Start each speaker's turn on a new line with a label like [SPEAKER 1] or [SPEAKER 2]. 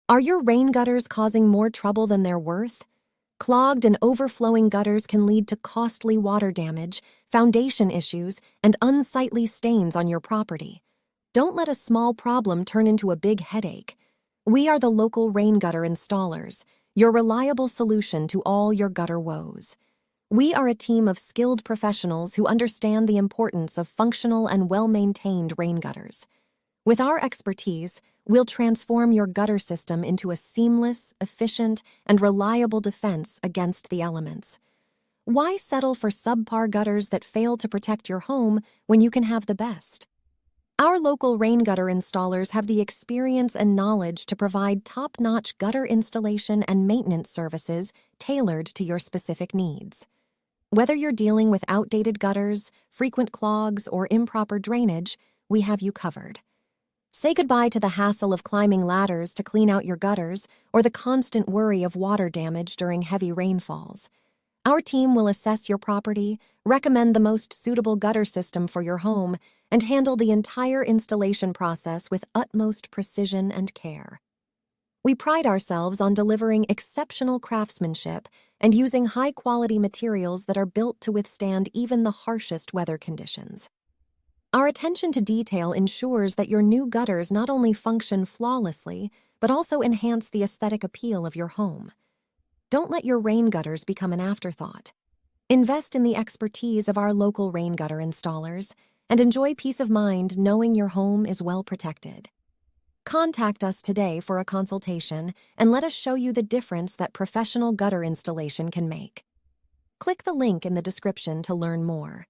[SPEAKER 1] Are your rain gutters causing more trouble than they're worth? Clogged and overflowing gutters can lead to costly water damage, foundation issues, and unsightly stains on your property. Don't let a small problem turn into a big headache. We are the local rain gutter installers, your reliable solution to all your gutter woes. We are a team of skilled professionals who understand the importance of functional and well-maintained rain gutters. With our expertise, we'll transform your gutter system into a seamless, efficient, and reliable defense against the elements. Why settle for subpar gutters that fail to protect your home when you can have the best? Our local rain gutter installers have the experience and knowledge to provide top-notch gutter installation and maintenance services tailored to your specific needs. Whether you're dealing with outdated gutters, frequent clogs, or improper drainage, we have you covered. Say goodbye to the hassle of climbing ladders to clean out your gutters or the constant worry of water damage during heavy rainfalls. Our team will assess your property, recommend the most suitable gutter system for your home, and handle the entire installation process with utmost precision and care. We pride ourselves on delivering exceptional craftsmanship and using high-quality materials that are built to withstand even the harshest weather conditions. Our attention to detail ensures that your new gutters not only function flawlessly, but also enhance the aesthetic appeal of your home. Don't let your rain gutters become an afterthought. Invest in the expertise of our local rain gutter installers and enjoy peace of mind knowing your home is well protected. Contact us today for a consultation and let us show you the difference that professional gutter installation can make. Click the link in the description to learn more.